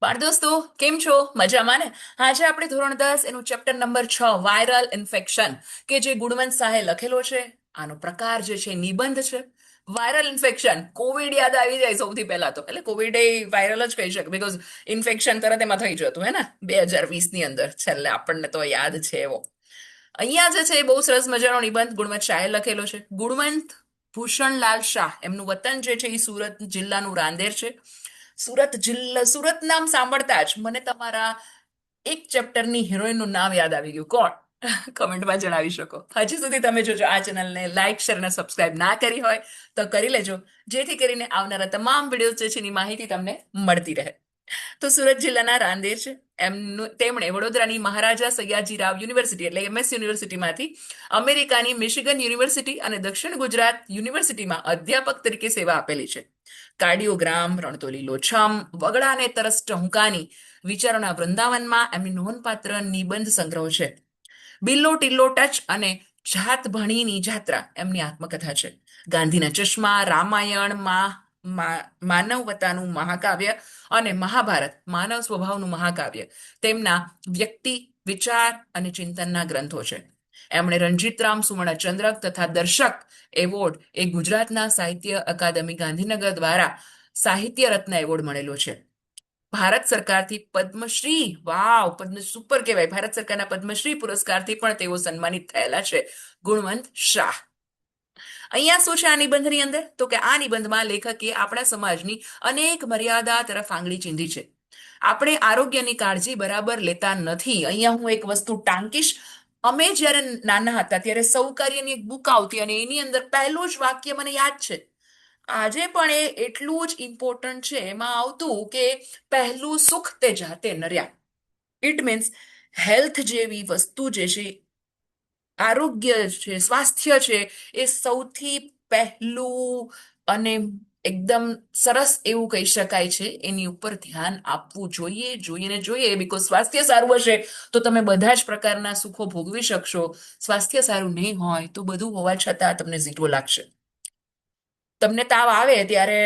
બાળ દોસ્તો, કેમ છો? મજામાં ને? આજે આપણે ધોરણ 10 એનું ચેપ્ટર નંબર 6 વાયરલ ઇન્ફેક્શન કે જે ગુણવંત શાહે લખેલો છે. આનો પ્રકાર જે છે નિબંધ છે. વાયરલ ઇન્ફેક્શન કોવિડ યાદ આવી જાય સૌથી પહેલા તો, એટલે કોવિડ એ વાયરલ જ કહી શકે, બીકોઝ ઇન્ફેક્શન તરત એમાં થઈ જતું હે ને 2020 ની અંદર છેલ્લે આપણને તો યાદ છે એવો. અહીંયા જે છે એ બહુ સરસ મજાનો નિબંધ ગુણવંત શાહે લખેલો છે. ગુણવંત ભૂષણલાલ શાહ એમનું વતન જે છે એ સુરત જિલ્લાનું રાંદેર છે. સુરત નામ સાંભળતા જ મને તમારા એક ચેપ્ટરની હિરોઈનનું નામ યાદ આવી ગયું. કોણ? કમેન્ટમાં જણાવી શકો. હજી સુધી તમે જોજો આ ચેનલને લાઈક શેર અને સબસ્ક્રાઇબ ના કરી હોય તો કરી લેજો, જેથી કરીને આવનારા તમામ વિડીયો જે છે એની માહિતી તમને મળતી રહે. તો સુરત જિલ્લાના રાંદેર છે. તેમણે વડોદરાની મહારાજા સયાજીરાવ યુનિવર્સિટી એટલે MS યુનિવર્સિટીમાંથી અમેરિકાની મિશિગન યુનિવર્સિટી અને દક્ષિણ ગુજરાત યુનિવર્સિટીમાં અધ્યાપક તરીકે સેવા આપેલી છે. કાર્ડિયોગ્રામ, રણતો લીલોછમ, વગડા અને તરસ ટહુકાની વિચારોના વૃંદાવનમાં એમની નોંધપાત્ર નિબંધ સંગ્રહ છે. બિલ્લો ટિલ્લો ટચ અને જાત ભણીની જાત્રા એમની આત્મકથા છે. ગાંધીના ચશ્મા, રામાયણ માનવતાનું મહાકાવ્ય અને મહાભારત માનવ સ્વભાવનું મહાકાવ્ય તેમના વ્યક્તિ, વિચાર અને ચિંતનના ગ્રંથો છે. એમણે રણજીતરામ સુવર્ણચંદ્રક તથા દર્શક એવોર્ડ એ ગુજરાતના સાહિત્ય અકાદમી ગાંધીનગર દ્વારા સાહિત્ય રત્ન એવોર્ડ મળેલો છે. ભારત સરકારથી પદ્મશ્રી, વાવ, સુપર કહેવાય, ભારત સરકારના પદ્મશ્રી પુરસ્કારથી પણ તેઓ સન્માનિત થયેલા છે. ગુણવંત શાહ. અહીંયા શું છે આ નિબંધની અંદર? તો કે આ નિબંધમાં લેખકે આપણા સમાજની અનેક મર્યાદા તરફ આંગળી ચીંધી છે. આપણે આરોગ્યની કાળજી બરાબર લેતા નથી. અહીંયા હું એક વસ્તુ ટાંકીશ. અમે જ્યારે નાના હતા ત્યારે સૌકાર્યની એક બુક આવતી અને એની અંદર પહેલું જ વાક્ય મને યાદ છે. આજે પણ એ એટલું જ ઇમ્પોર્ટન્ટ છે. એમાં આવતું કે પહેલું સુખ તે જાતે નર્યા. ઇટ મીન્સ હેલ્થ જેવી વસ્તુ જે છે, આરોગ્ય છે, સ્વાસ્થ્ય છે, એ સૌથી પહેલું અને એકદમ સરસ એવું કહી શકાય છે. એની ઉપર ધ્યાન આપવું જોઈએ, જોઈએ ને જોઈએ, બીકોઝ સ્વાસ્થ્ય સારું હશે તો તમે બધા જ પ્રકારના સુખો ભોગવી શકશો. સ્વાસ્થ્ય સારું નહીં હોય તો બધું હોવા છતાં તમને ઝીરો લાગશે. તમને તાવ આવે ત્યારે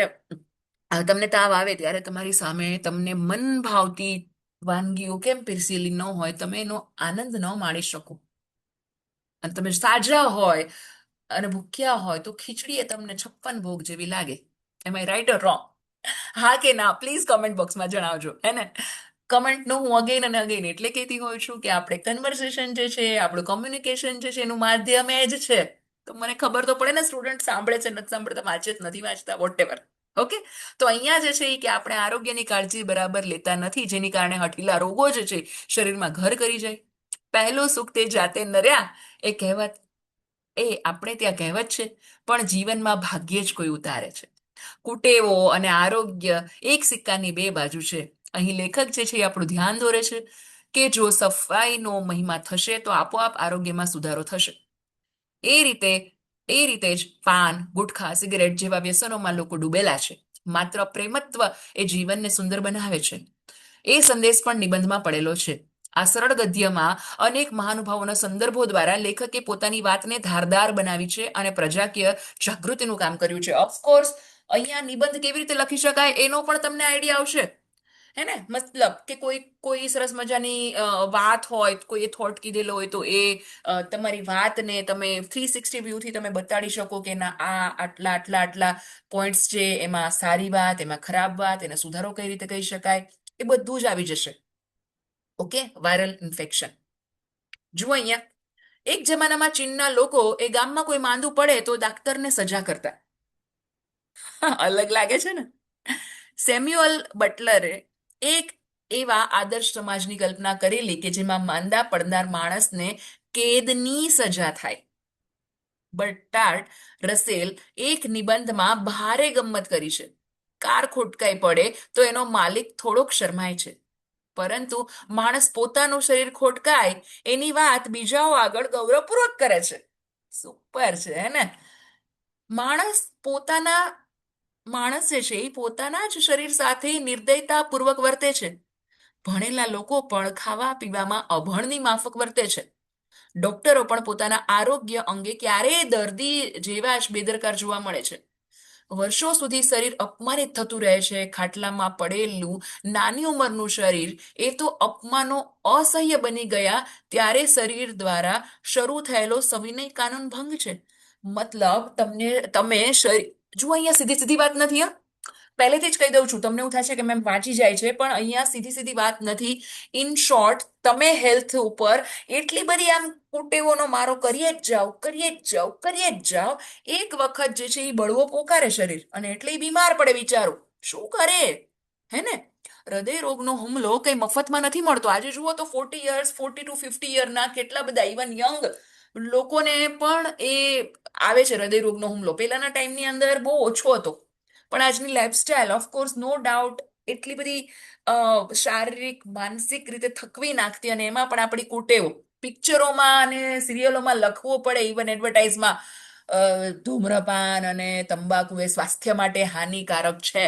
તમને તાવ આવે ત્યારે તમારી સામે તમને મન ભાવતી વાનગીઓ કેમ પીરસેલી ન હોય, તમે એનો આનંદ ન માણી શકો. અને તમે સાજા હોય અને ભૂખ્યા હોય તો ખીચડી એ તમને 56 ભોગ જેવી લાગે. એમ આઈ રાઈટ ઓર રોંગ? હા કે ના પ્લીઝ કમેન્ટ બોક્સમાં જણાવજો, હે ને? કમેન્ટનું હું અગેન અને અગેન એટલે કહેતી હોઉં છું કે આપણે કન્વર્સેશન જે છે, આપણું કોમ્યુનિકેશન જે છે, એનું માધ્યમ એ જ છે. તો મને ખબર તો પડે ને સ્ટુડન્ટ સાંભળે છે, નથી સાંભળતા, વાંચે જ નથી વાંચતા, વોટ એવર. ઓકે, તો અહીંયા જે છે એ કે આપણે આરોગ્યની કાળજી બરાબર લેતા નથી, જેની કારણે હઠીલા રોગો જે છે શરીરમાં ઘર કરી જાય. પહેલું સુખ તે જાતે નર્યા એ કહેવત, એ આપણે ત્યાં કહેવત છે, પણ જીવનમાં ભાગ્યે જ કોઈ ઉતારે છે. કુટેવો અને આરોગ્ય એક સિક્કાની બે બાજુ છે. અહીં લેખક જે છે એ આપણું ધ્યાન દોરે છે કે જો સફાઈનો મહિમા થશે તો આપોઆપ આરોગ્યમાં સુધારો થશે. એ રીતે જ પાન, ગુટખા, સિગરેટ જેવા વ્યસનોમાં લોકો ડૂબેલા છે. માત્ર પ્રેમત્વ એ જીવનને સુંદર બનાવે છે. એ સંદેશ પણ નિબંધમાં પડેલો છે. આ સરળ ગદ્યમાં અનેક મહાનુભાવોના સંદર્ભો દ્વારા લેખકે પોતાની વાતને ધારદાર બનાવી છે અને પ્રજાકીય જાગૃતિનું કામ કર્યું છે. ઓફકોર્સ અહીંયા નિબંધ કેવી રીતે લખી શકાય એનો પણ તમને આઈડિયા આવશે, હે ને? મતલબ કે કોઈ કોઈ સરસ મજાની વાત હોય, કોઈ થોટ કીધેલો હોય તો એ તમારી વાતને તમે 360 વ્યૂથી તમે બતાડી શકો કે ના, આ આટલા આટલા આટલા પોઈન્ટ્સ છે, એમાં સારી વાત, એમાં ખરાબ વાત, એને સુધારો કઈ રીતે કહી શકાય, એ બધું જ આવી જશે. ઓકે, વાયરલ ઇન્ફેક્શન જુઓ અહીંયા. એક જમાનામાં ચીનના લોકો એ ગામમાં કોઈ માંદું પડે તો ડાક્ટરને સજા કરતા. અલગ લાગે છે ને? સેમ્યુઅલ બટલરે એક એવા આદર્શ સમાજની કલ્પના કરેલી કે જેમાં માંદા પડનાર માણસને કેદની સજા થાય. બર્ટાર્ડ રસેલ એક નિબંધમાં ભારે ગમ્મત કરી છે. કાર ખોટકાઈ પડે તો એનો માલિક થોડોક શરમાય છે, પરંતુ માણસ પોતાનું શરીર ખોટકાય એની વાત બીજાઓ આગળ ગૌરવપૂર્વક કરે છે. સુપર છે, હે ને? માણસ જે છે એ પોતાના જ શરીર સાથે નિર્દયતાપૂર્વક વર્તે છે. ભણેલા લોકો પણ ખાવા પીવામાં અભણની માફક વર્તે છે. ડોક્ટરો પણ પોતાના આરોગ્ય અંગે ક્યારેય દર્દી જેવા જ બેદરકાર જોવા મળે છે. વર્ષો સુધી શરીર અપમાનિત થતું રહે છે, ખાટલામાં પડેલું નાની ઉંમરનું શરીર એ તો અપમાનો અસહ્ય બની ગયા ત્યારે શરીર દ્વારા શરૂ થયેલો સવિનય કાનૂન ભંગ છે. મતલબ તમે શરીર જુઓ, અહીંયા સીધી સીધી વાત નથી, હા. પહેલેથી જ કહી દઉં છું, તમને એવું થાય છે કે મેમ વાંચી જાય છે, પણ અહીંયા સીધી સીધી વાત નથી. ઇન શોર્ટ, તમે હેલ્થ ઉપર એટલી બધી આમ કુટેવોનો મારો કરીએ જ જાઓ, કરીએ જ જાઓ, કરીએ જ જાઓ. એક વખત જે છે એ બળવો પોકારે શરીર, અને એટલે ઈ બીમાર પડે બિચારો. શું કરે? હે ને? હૃદય રોગનો હુમલો કઈ મફતમાં નથી મળતો. આજે જુઓ તો 40 યર્સ, 40 to 50 યરના કેટલા બધા ઇવન યંગ લોકોને પણ એ આવે છે હૃદય રોગનો હુમલો. પહેલાના ટાઈમની અંદર બહુ ઓછો હતો, પણ આજની લાઈફસ્ટાઈલ ઓફકોર્સ નો ડાઉટ એટલી બધી શારીરિક માનસિક રીતે થકવી નાખતી, અને એમાં પણ આપણી કુટેવો પિક્ચરોમાં અને સિરિયલોમાં લખવું પડે, ઇવન એડવર્ટાઇઝમાં ધૂમ્રપાન અને તંબાકુ એ સ્વાસ્થ્ય માટે હાનિકારક છે.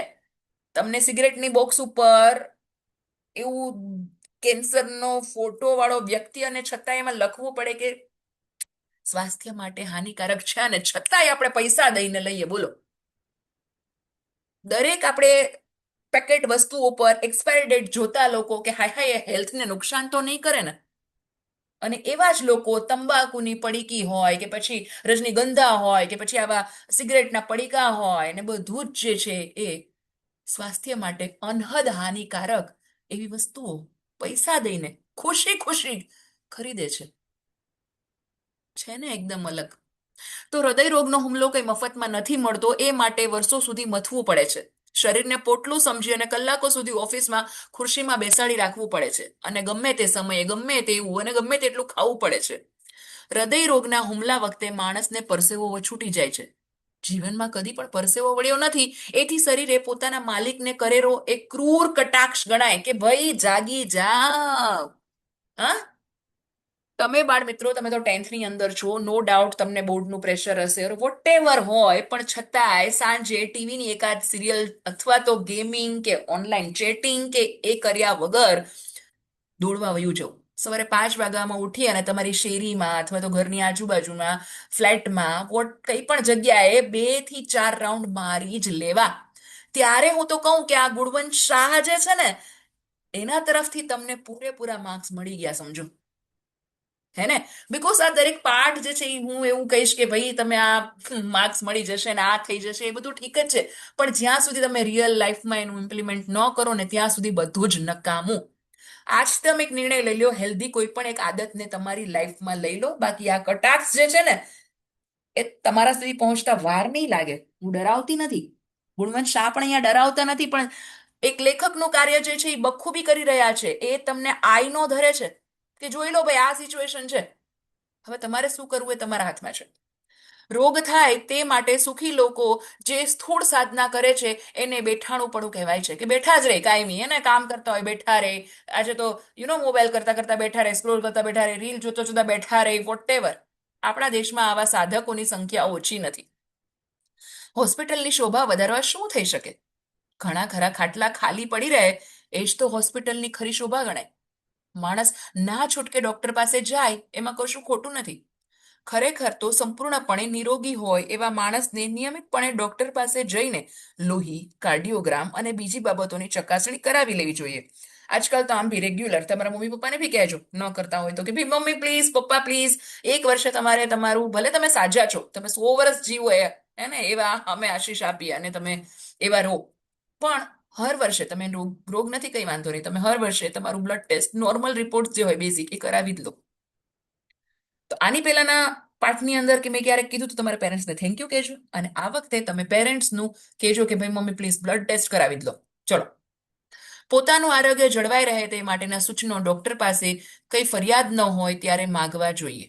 તમને સિગરેટની બોક્સ ઉપર એવું કેન્સરનો ફોટો વાળો વ્યક્તિ, અને છતાં એમાં લખવું પડે કે સ્વાસ્થ્ય માટે હાનિકારક છે, અને છતાંય આપણે પૈસા દઈને લઈએ. બોલો. દરેક આપણે પેકેટ વસ્તુઓ પર એક્સપાયરી ડેટ જોતા લોકો કે હાય હાય એ હેલ્થને નુકસાન તો નહીં કરે ને. અને એવા જ લોકો તંબાકુની પડીકી હોય કે પછી રજનીગંધા હોય કે પછી આવા સિગરેટના પડીકા હોય ને બધું જ જે છે એ સ્વાસ્થ્ય માટે અનહદ હાનિકારક એવી વસ્તુઓ પૈસા દઈને ખુશી ખુશી ખરીદે છે ને એકદમ અલગ. તો હૃદય રોગનો હુમલો કઈ મફતમાં નથી મળતો, એ માટે વર્ષો સુધી મથવું પડે છે. શરીરને પોટલું સમજી અને કલાકો સુધી ઓફિસમાં ખુરશીમાં બેસાડી રાખવું પડે છે, અને ગમે તે સમયે ગમે તેવું અને ગમે તેટલું ખાવું પડે છે. હૃદય રોગના હુમલા વખતે માણસને પરસેવો છૂટી જાય છે. જીવનમાં કદી પણ પરસેવો વળ્યો નથી, એથી શરીરે પોતાના માલિકને કરેલો એક ક્રૂર કટાક્ષ ગણાય કે ભાઈ જાગી જાવ. હા, તમે બાળ મિત્રો, તમે તો 10th ની અંદર છો, નો ડાઉટ તમને બોર્ડનું પ્રેશર હશે, વોટ એવર હોય, પણ છતાંય સાંજે ટીવીની એકાદ સિરિયલ અથવા તો ગેમિંગ કે ઓનલાઈન ચેટિંગ કે એ કર્યા વગર દોડવા વયું જવું. સવારે 5 વાગ્યામાં ઉઠી અને તમારી શેરીમાં અથવા તો ઘરની આજુબાજુમાં ફ્લેટમાં કઈ પણ જગ્યાએ 2 થી 4 રાઉન્ડ મારી જ લેવા. ત્યારે હું તો કહું કે આ ગુણવંત શાહ જે છે ને, એના તરફથી તમને પૂરેપૂરા માર્ક્સ મળી ગયા સમજો. હે ને? બિકોઝ આ દરેક પાઠ જે છે હું એવું કહીશ કે ભાઈ તમે આ માર્ક્સ મળી જશે ને આ થઈ જશે, એ બધું ઠીક જ છે, પણ જ્યાં સુધી તમે રિયલ લાઈફમાં એનું ઇમ્પ્લિમેન્ટ ન કરો ને ત્યાં સુધી બધું જ નકામું. આજ તમે એક નિર્ણય લઈ લો, હેલ્ધી કોઈ પણ એક આદતને તમારી લાઈફમાં લઈ લો. બાકી આ કટાક્ષ જે છે ને એ તમારા સુધી પહોંચતા વાર નહીં લાગે. હું ડરાવતી નથી, ગુણવંત શાહ પણ અહીંયા ડરાવતા નથી, પણ એક લેખકનું કાર્ય જે છે એ બખૂબી કરી રહ્યા છે. એ તમને આઈનો ધરે છે કે જોઈ લો ભાઈ આ સિચ્યુએશન છે, હવે તમારે શું કરવું એ તમારા હાથમાં છે. રોગ થાય તે માટે સુખી લોકો જે સ્થૂળ સાધના કરે છે એને બેઠાણું પડું કહેવાય છે, કે બેઠા જ રહે કાયમી, એને કામ કરતા હોય બેઠા રહે. આજે તો મોબાઈલ કરતા કરતા બેઠા રહે, સ્ક્રોલ કરતા બેઠા રહે, રીલ જોતા જોતા બેઠા રહે, વોટ એવર. આપણા દેશમાં આવા સાધકોની સંખ્યા ઓછી નથી. હોસ્પિટલની શોભા વધારવા શું થઈ શકે? ઘણા ખરા ખાટલા ખાલી પડી રહે, એ જ તો હોસ્પિટલની ખરી શોભા ગણાય. માણસ ના છૂટકે ડોક્ટર પાસે જાય એમાં કશું ખોટું નથી. ખરેખર તો સંપૂર્ણપણે નિરોગી હોય એવા માણસને નિયમિતપણે ડોક્ટર પાસે જઈને લોહી, કાર્ડિયોગ્રામ અને બીજી બાબતોની ચકાસણી કરાવી લેવી જોઈએ. આજકાલ તો આમ બી રેગ્યુલર તમારા મમ્મી પપ્પાને બી કહેજો, ન કરતા હોય તો, કે ભાઈ મમ્મી પ્લીઝ, પપ્પા પ્લીઝ, એક વર્ષે તમારે તમારું, ભલે તમે સાજા છો, તમે 100 વર્ષ જીવો હે ને, એવા અમે આશીષ આપીએ અને તમે એવા રહો, પણ હર વર્ષે તમે રોગ નથી કઈ વાંધો નહીં, તમે હર વર્ષે તમારું બ્લડ ટેસ્ટ, નોર્મલ રિપોર્ટ જે હોય બેઝિક એ કરાવી જ લો. તો આની પહેલાના પાઠની અંદર કે મેં ક્યારેક કીધું તો તમારા પેરેન્ટ્સને થેન્ક યુ કહેજો, અને આ વખતે તમે પેરેન્ટ્સનું કહેજો કે ભાઈ મમ્મી પ્લીઝ બ્લડ ટેસ્ટ કરાવી જ લો. ચલો. પોતાનું આરોગ્ય જળવાઈ રહે તે માટેના સૂચનો ડોક્ટર પાસે કઈ ફરિયાદ ન હોય ત્યારે માગવા જોઈએ.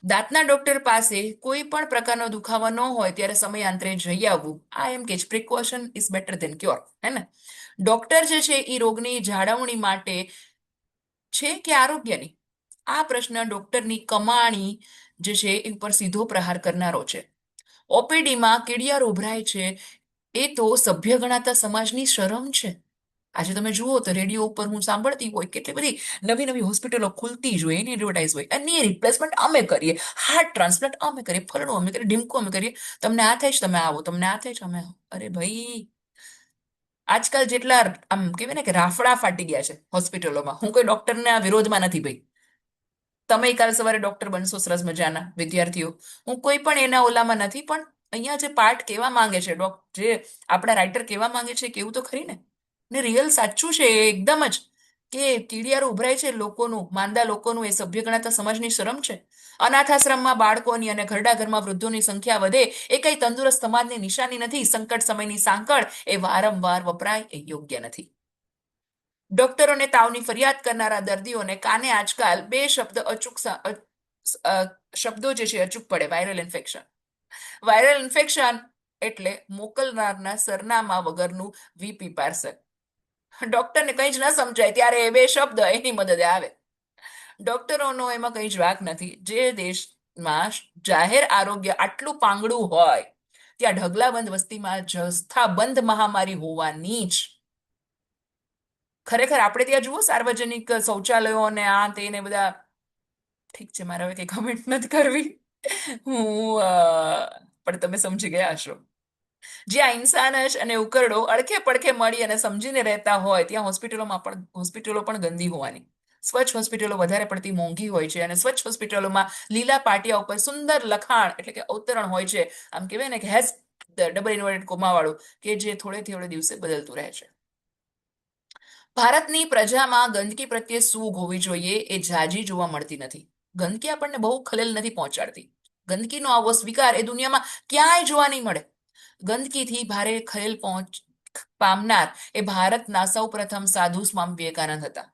દાંતના ડોક્ટર પાસે કોઈ પણ પ્રકારનો દુખાવો ન હોય ત્યારે સમયાંતરે જઈ આવવું. આ એમ કે precaution is better than cure, હે ને? ડોક્ટર જે છે એ રોગની જાળવણી માટે છે કે આરોગ્યની? આ પ્રશ્ન ડોક્ટરની કમાણી જે છે એ ઉપર સીધો પ્રહાર કરનારો છે. ઓપીડીમાં કીડિયારો ઉભરાય છે, એ તો સભ્ય ગણાતા સમાજની શરમ છે. આજે તમે જુઓ તો રેડિયો ઉપર હું સાંભળતી હોય કેટલી બધી નવી નવી હોસ્પિટલો ખુલતી જ હોય, એની એડવર્ટાઇઝ હોય, એની રિપ્લેસમેન્ટ અમે કરીએ, હાર્ટ ટ્રાન્સપ્લાન્ટ અમે કરીએ, ફલણું અમે કરીએ, ઢીમકું અમે કરીએ, તમને આ થાય છે તમે આવો, તમને આ થાય છે અમે આવો. અરે ભાઈ, આજકાલ જેટલા આમ કહેવાય ને કે રાફડા ફાટી ગયા છે હોસ્પિટલોમાં. હું કોઈ ડોક્ટરના વિરોધમાં નથી ભાઈ, તમે કાલ સવારે ડોક્ટર બનશો સરસ મજાના વિદ્યાર્થીઓ, હું કોઈ પણ એના ઓલામાં નથી, પણ અહીંયા જે પાર્ટ કહેવા માંગે છે જે આપણા રાઇટર કહેવા માંગે છે કેવું તો ખરી ને રિયલ સાચું છે એ એકદમ જ, કે કીડિયારું ઉભરાય છે લોકોનું, માંદા લોકોનું, એ સભ્ય ગણાતા સમાજની શરમ છે. અનાથાશ્રમમાં બાળકોની અને ઘરડા ઘરમાં વૃદ્ધોની સંખ્યા વધે એ કઈ તંદુરસ્ત સમાજની નિશાની નથી. સંકટ સમયની સાંકળ એ વારંવાર વપરાય એ યોગ્ય નથી. ડોક્ટરોને તાવની ફરિયાદ કરનારા દર્દીઓને કાને આજકાલ બે શબ્દો જે છે અચૂક પડે: વાયરલ ઇન્ફેક્શન. વાયરલ ઇન્ફેક્શન એટલે મોકલનારના સરનામા વગરનું વીપી પાર્સલ. ડોક્ટરને કંઈ જ ન સમજાય ત્યારે એ બે શબ્દ એની મદદે આવે. ડોક્ટરોનો એમાં કંઈ જ વાક નથી. જે દેશમાં જાહેર આરોગ્ય આટલું પાંગડું હોય ત્યાં ઢગલાબંધ વસ્તીમાં જથ્થાબંધ મહામારી હોવાની જ. ખરેખર આપણે ત્યાં જુઓ સાર્વજનિક શૌચાલયો અને આ તેને બધા, ઠીક છે મારે હવે કઈ કમેન્ટ નથી કરવી. હું પણ તમે સમજી ગયા હશો. જ્યાં ઇન્સાન જ અને ઉકરડો અડખે પડખે મળી અને સમજીને રહેતા હોય ત્યાં હોસ્પિટલો પણ ગંદી હોવાની. સ્વચ્છ હોસ્પિટલો વધારે પડતી મોંઘી હોય છે, અને સ્વચ્છ હોસ્પિટલોમાં લીલા પાટિયા ઉપર સુંદર લખાણ એટલે કે અવતરણ હોય છે, આમ કહેવાય ને કે હેઝ ડબલ ઇન્વર્ટેડ કોમા વાળું, કે જે થોડે થોડે દિવસે બદલતું રહે છે. ભારતની પ્રજામાં ગંદકી પ્રત્યે સૂગ હોવી જોઈએ એ ઝાજી જોવા મળતી નથી. ગંદકી આપણને બહુ ખલેલ નથી પહોંચાડતી. ગંદકીનો આવો સ્વીકાર એ દુનિયામાં ક્યાંય જોવા નહીં મળે. ગંદકીથી ભારે ખલેલ પામનાર એ ભારતના સૌપ્રથમ સાધુ સ્વામી વિવેકાનંદ હતા.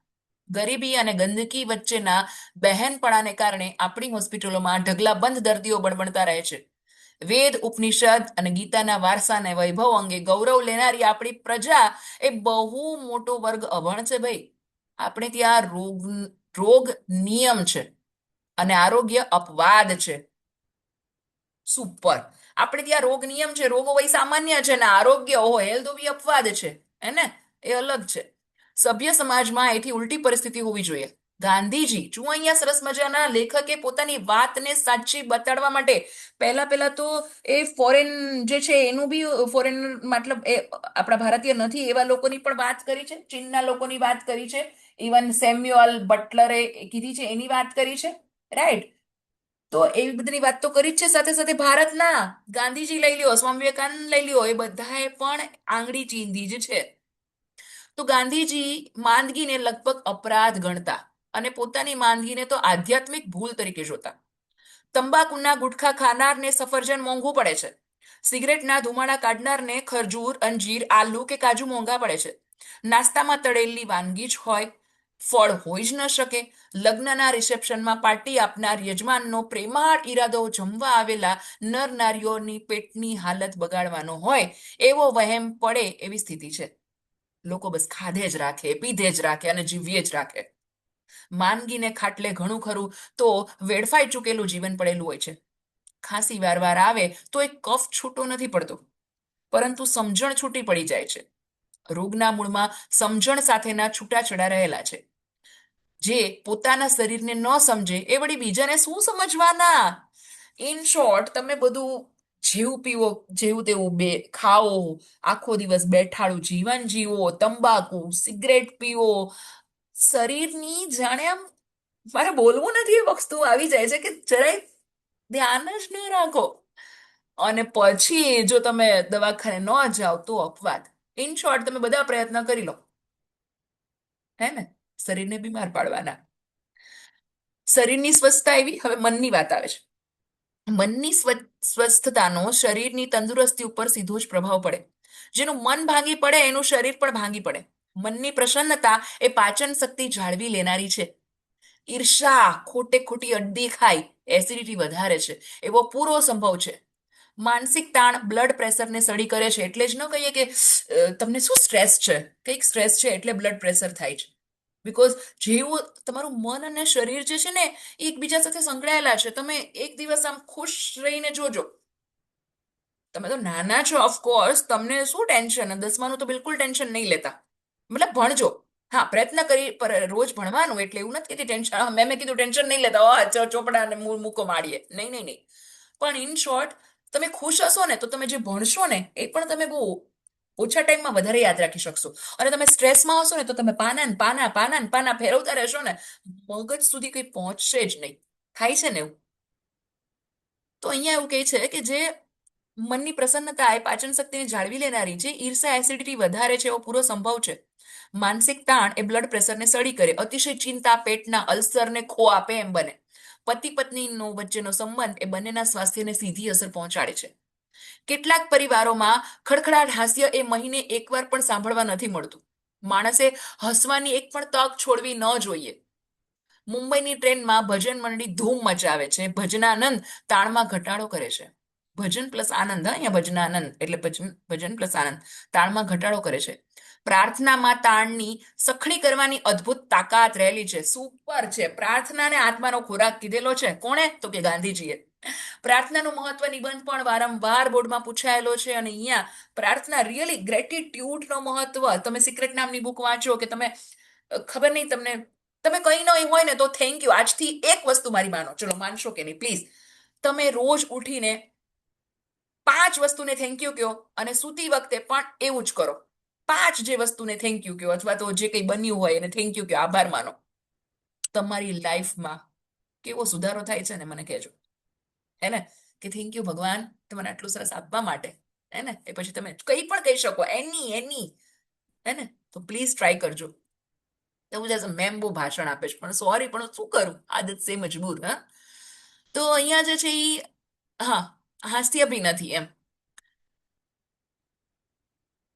ગરીબી અને ગંદકી વચ્ચેના બહેનપણાને કારણે આપણી હોસ્પિટલોમાં ઢગલાબંધ દર્દીઓ બળબડતા રહે છે. વેદ, ઉપનિષદ અને ગીતાના વારસાને વૈભવ અંગે ગૌરવ લેનારી આપણી પ્રજા એ બહુ મોટો વર્ગ અભણ છે ભાઈ. આપણે ત્યાં રોગ નિયમ છે અને આરોગ્ય અપવાદ છે. સુપર. આપણે ત્યાં રોગ નિયમ છે, રોગો વય સામાન્ય છે, ને આરોગ્ય હેલ્થ બી અપવાદ છે. હે એ અલગ છે. સભ્ય સમાજમાં એથી ઉલટી પરિસ્થિતિ હોવી જોઈએ. ગાંધીજી, જો અહીંયા સરસ મજાના લેખકે પોતાની વાતને સાચી બતાડવા માટે પહેલા તો એ ફોરેન જે છે એનું બી, ફોરેન મતલબ એ આપણા ભારતીય નથી એવા લોકોની પણ વાત કરી છે, ચીનના લોકોની વાત કરી છે, ઇવન સેમ્યુઅલ બટલરે કીધી છે એની વાત કરી છે, રાઈટ? તો એવી બધી વાત તો કરી જ છે. સાથે સાથે ભારતના ગાંધીજી લઈ લ્યો, સ્વામી વિવેકાનંદ લઈ લ્યો, એ બધાએ પણ આંગળી ચીંધી જ છે. તો ગાંધીજી માંદગીને લગભગ અપરાધ ગણતા અને પોતાની માંદગીને તો આધ્યાત્મિક ભૂલ તરીકે જોતા. તંબાકુના ગુટખા ખાનારને સફરજન મોંઘું પડે છે. સિગરેટના ધુમાડા કાઢનારને ખરજૂર, અંજીર, આલુ કે કાજુ મોંઘા પડે છે. નાસ્તામાં તળેલી વાનગી જ હોય, ફળ હોઈ જ ન શકે. લગ્નના રિસેપ્શનમાં પાર્ટી આપનાર યજમાનનો પ્રેમાળ ઈરાદો જમવા આવેલા નર નારીઓની પેટની હાલત બગાડવાનો હોય એવો વહેમ પડે એવી સ્થિતિ છે. લોકો બસ ખાધે જ રાખે, પીધે જ રાખે અને જીવીએ જ રાખે. માંદગીને ખાટલે ઘણું ખરું તો વેડફાઈ ચૂકેલું જીવન પડેલું હોય છે. ખાંસી વારવાર આવે તો એ કફ છૂટો નથી પડતો, પરંતુ સમજણ છૂટી પડી જાય છે. રોગના મૂળમાં સમજણ સાથેના છૂટાછેડા રહેલા છે. જે પોતાના શરીરને ન સમજે એ વળી બીજાને શું સમજવાના? ઇન શોર્ટ, તમે બધું જેવું પીવો, જેવું તેવું બે ખાઓ, આખો દિવસ બેઠાડું જીવન જીવો, તંબાકુ, સિગરેટ પીવો, શરીરની જાણે આમ, મારે બોલવું નથી એ વસ્તુ આવી જાય છે કે જરાય ધ્યાન જ ન રાખો. અને પછી જો તમે દવાખાને ન જાઓ તો અપવાદ. ઇન શોર્ટ, તમે બધા પ્રયત્ન કરી લો, હે ને, શરીરને બીમાર પાડવાના. શરીરની સ્વસ્થતા એવી. હવે મનની વાત આવે છે. મનની સ્વસ્થતાનો શરીરની તંદુરસ્તી ઉપર સીધો જ પ્રભાવ પડે. જેનું મન ભાંગી પડે એનું શરીર પણ ભાંગી પડે. મનની પ્રસન્નતા એ પાચન શક્તિ જાળવી લેનારી છે. ઈર્ષા ખોટે ખોટી અડ્ડી ખાય એસિડિટી વધારે છે એવો પૂરો સંભવ છે. માનસિક તાણ બ્લડ પ્રેશરને સડી કરે છે. એટલે જ ન કહીએ કે તમને શું સ્ટ્રેસ છે, કંઈક સ્ટ્રેસ છે એટલે બ્લડ પ્રેશર થાય છે. બીકોઝ જેવું તમારું મન અને શરીર જે છે ને એ એકબીજા સાથે સંકળાયેલા છે. તમે એક દિવસ આમ ખુશ રહીને જોજો. તમે તો નાના છો, ઓફકોર્સ, તમને શું ટેન્શન? 10માનું તો બિલકુલ ટેન્શન નહીં લેતા. મતલબ ભણજો. હા, પ્રયત્ન કરી પર રોજ ભણવાનું, એટલે એવું નથી કે ટેન્શન, મેં કીધું ટેન્શન નહીં લેતા, ચોપડા ને મૂકો માડીએ, નહીં નહીં નહીં. પણ ઇન શોર્ટ, તમે ખુશ હશો ને તો તમે જે ભણશો ને એ પણ તમે બહુ ઓછા ટાઈમમાં વધારે યાદ રાખી શકશો. અને તમે સ્ટ્રેસમાં હશો ને તો તમે પાના ને પાના પાના ને પાના ફેરવતા રહેશો ને, મગજ સુધી કંઈ પહોંચશે જ નહીં. થાય છે ને એવું. તો અહીંયા એવું કહે છે કે જે મનની પ્રસન્નતા એ પાચન શક્તિને જાળવી લેનારી છે. ઈર્ષા એસિડિટી વધારે છે એવો પૂરો સંભવ છે. માનસિક તાણ એ બ્લડ પ્રેશરને સળી કરે. અતિશય ચિંતા પેટના અલ્સરને ખો આપે એમ બને. પતિ પત્નીનો વચ્ચેનો સંબંધ એ બંનેના સ્વાસ્થ્યને સીધી અસર પહોંચાડે છે. કેટલાક પરિવારોમાં ખડખડાટ હાસ્ય એ મહિને એકવાર પણ સાંભળવા નથી મળતું. માણસે હસવાની એક પણ તક છોડવી ન જોઈએ. મુંબઈની ટ્રેનમાં ભજન મંડળી ધૂમ મચાવે છે. ભજનાનંદ તાણમાં ઘટાડો કરે છે. ભજન પ્લસ આનંદ, અહીંયા ભજનાનંદ એટલે ભજન પ્લસ આનંદ તાણમાં ઘટાડો કરે છે. પ્રાર્થનામાં તાણની સખણી કરવાની અદ્ભુત તાકાત રહેલી છે. સુપર છે. પ્રાર્થનાને આત્માનો ખોરાક કીધેલો છે કોણે? તો કે ગાંધીજીએ. પ્રાર્થનાનું મહત્વ નિબંધ પણ વારંવાર બોર્ડમાં પૂછાયેલો છે. અને અહીંયા પ્રાર્થના રિયલી ગ્રેટિટ્યુડનો મહત્વ, તમે સિક્રેટ નામની બુક વાંચો કે તમે ખબર નહીં તમને, તમે કઈ નહીં હોય ને તો થેન્ક યુ. આજથી એક વસ્તુ મારી માનો, ચલો માનશો કે નહીં પ્લીઝ. તમે રોજ ઉઠીને 5 વસ્તુને થેન્ક યુ કહો અને સૂતી વખતે પણ એવું જ કરો. 5 જે વસ્તુને થેન્ક યુ કહો અથવા તો જે કંઈ બન્યું હોય એને થેન્ક યુ કહો, આભાર માનો. તમારી લાઈફમાં કેવો સુધારો થાય છે ને મને કહેજો. હે ને? કે થેન્ક યુ ભગવાન તમારે આટલું સરસ આપવા માટે. હે ને? એ પછી તમે કંઈ પણ કહી શકો, એની એની. હે ને? તો પ્લીઝ ટ્રાય કરજો. એવું જશે મેમ બહુ ભાષણ આપે છે, પણ સોરી, પણ શું કરું, આદત સે મજબૂર. હા, તો અહીંયા જે છે એ, હા, હાસ્ય બી નથી એમ.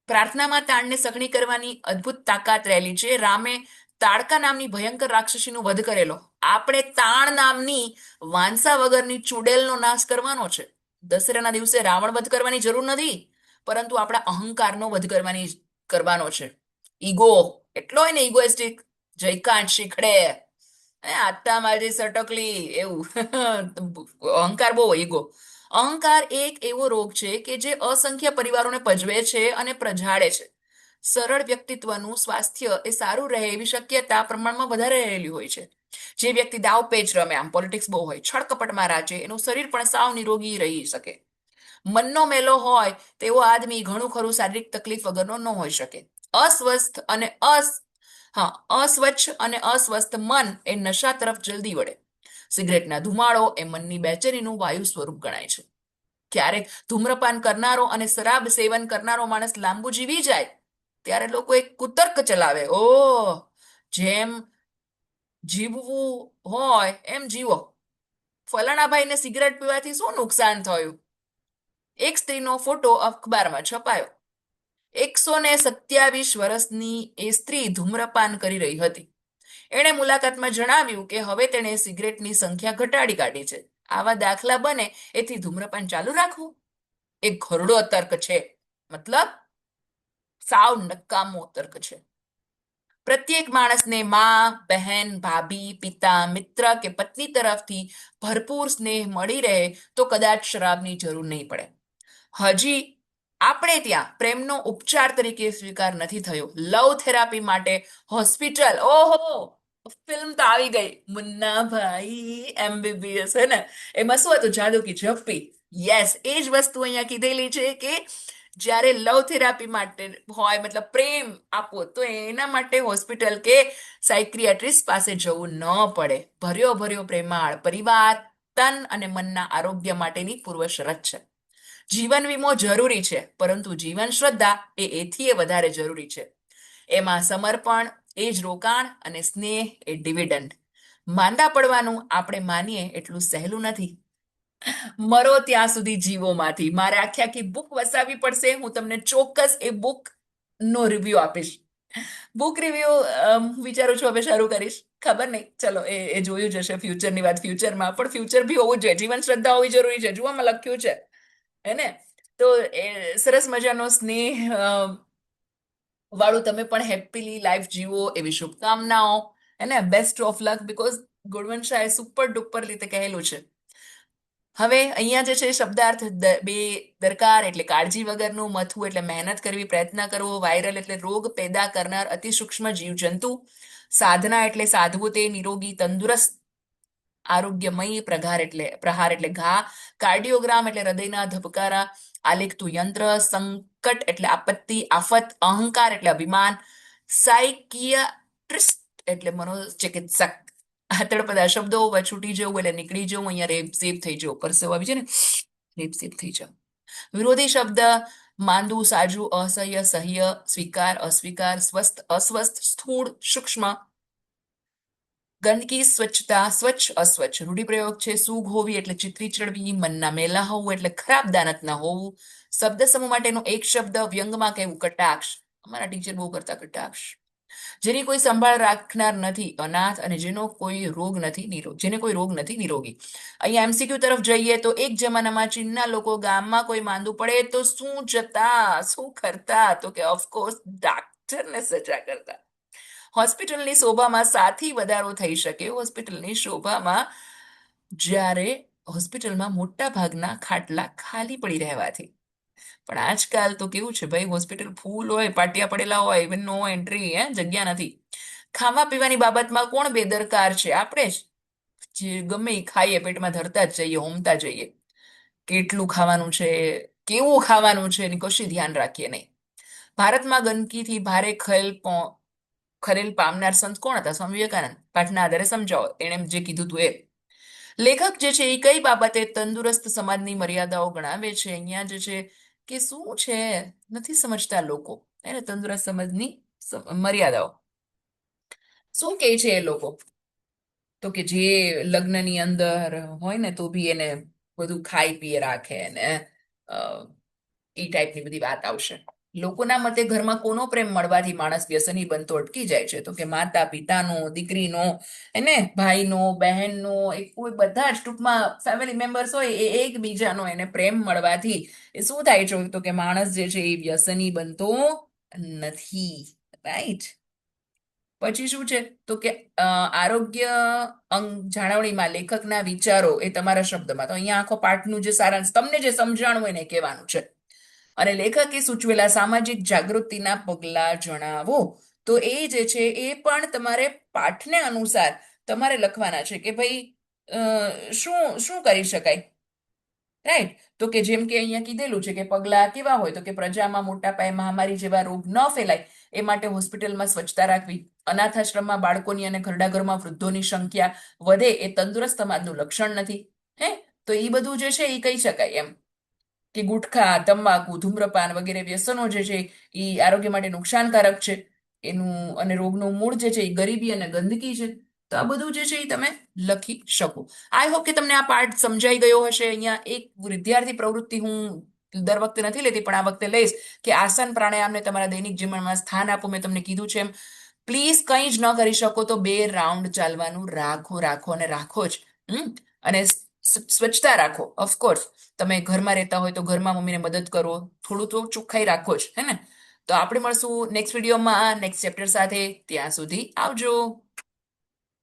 પ્રાર્થનામાં તાણને સઘળી કરવાની અદ્ભુત તાકાત રહેલી છે. રામે તાડકા નામની ભયંકર રાક્ષસીનો વધ કરેલો. આપણે તાણ નામની વાંસા વગરની ચુડેલનો નાશ કરવાનો છે. દશેરાના દિવસે રાવણ વધ કરવાની જરૂર નથી, પરંતુ આપણા અહંકારનો વધ કરવાનો છે. ઈગો એટલો હોય ને, ઇગોઇસ્ટિક, જયકાંત શીખડે, આત્મા મારી સટકલી એવું. અહંકાર બહુ ઈગો. અહંકાર એક એવો રોગ છે કે જે અસંખ્ય પરિવારોને પજવે છે અને પ્રજાળે છે. સરળ વ્યક્તિત્વનું સ્વાસ્થ્ય એ સારું રહે એવી શક્યતા પ્રમાણમાં વધારે રહેલી હોય છે. જે વ્યક્તિ દાવ પેચ રમે, આમ પોલિટિક્સ બહુ હોય, છળકપટમાં રાચે, એનું શરીર પણ સાવ નિરોગી રહી શકે. મનનો મેલો હોય તેવો આદમી ઘણું ખરું શારીરિક તકલીફ વગરનો ન હોઈ શકે. અસ્વસ્થ અને હા, અસ્વચ્છ અને અસ્વસ્થ મન એ નશા તરફ જલ્દી વળે. સિગરેટના ધુમાડો એ મનની બેચેનીનું વાયુ સ્વરૂપ ગણાય છે. ક્યારેક ધૂમ્રપાન કરનારો અને શરાબ સેવન કરનારો માણસ લાંબુ જીવી જાય ત્યારે લોકો એક કુતર્ક ચલાવે, ઓ જેમ જીવવું હોય એમ જીવો. ફલાણા ભાઈને સિગરેટ પીવાથી શું નુકસાન થયું? એક સ્ત્રીનો ફોટો અખબારમાં છપાયો. 127 વર્ષની એ સ્ત્રી ધૂમ્રપાન કરી રહી હતી. એણે મુલાકાતમાં જણાવ્યું કે હવે તેણે સિગરેટની સંખ્યા ઘટાડી કાઢી છે. આવા દાખલા બને એથી ધૂમ્રપાન ચાલુ રાખવું એ ઘરડો તર્ક છે. મતલબ સાવ નકામો તર્ક છે. પ્રત્યેક માણસને માં, બહેન, ભાભી, પિતા, મિત્ર કે પત્ની તરફથી ભરપૂર સ્નેહ મળી રહે તો કદાચ શરાબની જરૂર નહીં પડે. હજી આપણે ત્યાં પ્રેમનો ઉપચાર તરીકે સ્વીકાર નથી થયો. લવ થેરાપી માટે હોસ્પિટલ, ઓહો, ફિલ્મ તો આવી ગઈ, મુન્ના ભાઈ એમબીબીએસ, હે ને? એમાં શું હતું? જાદુ કી ઝપ્પી. યસ, એ જ વસ્તુ અહીંયા કીધેલી છે કે જ્યારે લવ થેરાપી માટે હોય, મતલબ પ્રેમ આપો, તો એના માટે હોસ્પિટલ કે સાયક્રિયાટ્રિસ્ટ પાસે જવું ન પડે. ભર્યો ભર્યો પ્રેમાળ પરિવાર તન અને મનના આરોગ્ય માટેની પૂર્વ શરત છે. જીવન વીમો જરૂરી છે, પરંતુ જીવન શ્રદ્ધા એ એથી વધારે જરૂરી છે. એમાં સમર્પણ એ જ રોકાણ અને સ્નેહ એ ડિવિડન્ડ. માંદા પડવાનું આપણે માનીએ એટલું સહેલું નથી. મરો ત્યાં સુધી જીવોમાંથી. મારે આખી આખી બુક વસાવવી પડશે. હું તમને ચોક્કસ એ બુક નો રિવ્યુ આપીશ. બુક રિવ્યુ વિચારું છું હવે શરૂ કરીશ. ખબર નહીં, ચલો એ જોયું જશે. ફ્યુચરની વાત ફ્યુચરમાં, પણ ફ્યુચર બી હોવું જોઈએ. જીવન શ્રદ્ધા હોવી જરૂરી છે. જોવામાં લખ્યું છે, હે ને? તો એ સરસ મજાનો સ્નેહ વાળું તમે પણ હેપીલી લાઈફ જીવો એવી શુભકામનાઓ. હે ને? Best of luck, because Gunvant શાહે સુપર ડુપર રીતે કહેલું છે, હવે અહીંયા જે છે શબ્દાર્થ બે, દરકાર એટલે કાળજી વગરનું, મથવું એટલે મહેનત કરવી, પ્રયત્ન કરવો, વાયરલ એટલે રોગ પેદા કરનાર અતિ સૂક્ષ્મ જીવજંતુ, સાધના એટલે સાધવું તે, નિરોગી તંદુરસ્ત, આરોગ્યમય, પ્રહાર એટલે ઘા, કાર્ડિયોગ્રામ એટલે હૃદયના ધબકારા, આલેખતું યંત્ર, સંકટ એટલે આપત્તિ, આફત, અહંકાર એટલે અભિમાન, સાયકિયાટ્રિસ્ટ એટલે મનોચિકિત્સક. આ તળપદા શબ્દો છૂટી જવું એટલે નીકળી જવું, અહીંયા રેપઝેપ થઈ જવું, પરસેવો આવી છે ને, રેપઝેપ થઈ જાવ. વિરોધી શબ્દ માંદુ, સાજુ, અસહ્ય, સહ્ય, સ્વીકાર, અસ્વીકાર, સ્વસ્થ, અસ્વસ્થ, સ્થૂળ, સૂક્ષ્મ, ગંદકી, સ્વચ્છતા, સ્વચ્છ, અસ્વચ્છ. રૂઢિપ્રયોગ છે સૂગ હોવી એટલે ચિત્રી ચડવી, મનના મેલા હોવું એટલે ખરાબ દાનત ના હોવું. શબ્દ સમૂહ માટેનો એક શબ્દ વ્યંગમાં કહેવું કટાક્ષ. અમારા ટીચર બહુ કરતા કટાક્ષ. જેની કોઈ સંભાળ રાખનાર નથી અનાથ, અને જેનો કોઈ રોગ નથી નિરોગી, જેને કોઈ રોગ નથી નિરોગી. અહીંયા એમસીક્યુ તરફ જઈએ તો એક જમાનામાં ચીનના લોકો ગામમાં કોઈ માંદું પડે તો શું કરતા, તો કે ઓફકોર્સ ડાક્ટરને સજા કરતા. હોસ્પિટલની શોભામાં સાથી વધારો થઈ શકે. હોસ્પિટલની શોભામાં જ્યારે હોસ્પિટલમાં મોટા ભાગના ખાટલા ખાલી પડી રહેવાથી. પણ આજકાલ તો કેવું છે ભાઈ, હોસ્પિટલ ફૂલ હોય, પાટિયા પડેલા હોય, ઇવન નો એન્ટ્રી, જગ્યા નથી. ખાવા પીવાની બાબતમાં કોણ બેદરકાર છે? આપણે જ, જે ગમે એ ખાઈએ પેટમાં ધરતા જ જઈએ, હોમતા જઈએ. કેટલું ખાવાનું છે, કેવું ખાવાનું છે એની કશી ધ્યાન રાખીએ નહીં. ભારતમાં ગંદકીથી ભારે ખલેલ પામનાર સંત કોણ હતા? સ્વામી વિવેકાનંદ. પાઠના આધારે સમજાવો, એણે જે કીધું હતું એ. લેખક જે છે એ કઈ બાબતે તંદુરસ્ત સમાજની મર્યાદાઓ ગણાવે છે? અહીંયા જે છે કે શું છે નથી સમજતા લોકો, એને તંદુરસ્ત સમાજની મર્યાદાઓ શું કહે છે એ લોકો? તો કે જે લગ્નની અંદર હોય ને તો બી એને બધું ખાઈ પીએ રાખે ને, એ ટાઈપની બધી વાત આવશે. લોકોના મતે ઘરમાં કોનો પ્રેમ મળવાથી માણસ વ્યસની બનતો અટકી જાય છે? તો કે માતા પિતાનો, દીકરીનો, એને ભાઈનો, બહેનનો, એ કોઈ બધા જ ટૂંકમાં ફેમિલી મેમ્બર્સ હોય એ એકબીજાનો એને પ્રેમ મળવાથી એ શું થાય છે? તો કે માણસ જે છે એ વ્યસની બનતો નથી. રાઈટ. પછી શું છે? તો કે આરોગ્ય અંગ જાળવણીમાં લેખકના વિચારો એ તમારા શબ્દમાં. તો અહીંયા આખો પાઠનું જે સારાંશ, તમને જે સમજાણું હોય ને એ કહેવાનું છે. અને લેખકે સૂચવેલા સામાજિક જાગૃતિના પગલા જણાવો. તો એ જે છે એ પણ તમારે પાઠને અનુસાર તમારે લખવાના છે કે ભાઈ શું શું કરી શકાય. રાઈટ. તો કે જેમ કે અહીંયા કીધેલું છે કે પગલા કેવા હોય, તો કે પ્રજામાં મોટા પાયે મહામારી જેવા રોગ ન ફેલાય એ માટે હોસ્પિટલમાં સ્વચ્છતા રાખવી, અનાથાશ્રમમાં બાળકોની અને ઘરડાઘરમાં વૃદ્ધોની સંખ્યા વધે એ તંદુરસ્ત સમાજનું લક્ષણ નથી. હે, તો એ બધું જે છે એ કહી શકાય એમ કે ગુટખા, તંબાકુ, ધૂમ્રપાન વગેરે વ્યસનો જે છે એ આરોગ્ય માટે નુકસાનકારક છે. એનું અને રોગનું મૂળ જે છે એ ગરીબી અને ગંદકી છે. તો આ બધું જે છે એ તમે લખી શકો. આઈ હોપ કે તમને આ પાઠ સમજાઈ ગયો હશે. અહીંયા એક વિદ્યાર્થી પ્રવૃત્તિ હું દર વખતે નથી લેતી પણ આ વખતે લઈશ કે આસન પ્રાણાયામને તમારા દૈનિક જીવનમાં સ્થાન આપો. મેં તમને કીધું છે એમ પ્લીઝ કંઈ જ ન કરી શકો તો 2 રાઉન્ડ ચાલવાનું રાખો અને રાખો જ. અને સ્વચ્છતા રાખો. ઓફકોર્સ તમે ઘરમાં રહેતા હોય તો ઘરમાં મમ્મીને મદદ કરો, થોડું તો ચોખ્ખાઈ રાખો જ, હે ને? તો આપણે મળશું નેક્સ્ટ વિડીયોમાં નેક્સ્ટ ચેપ્ટર સાથે. ત્યાં સુધી આવજો.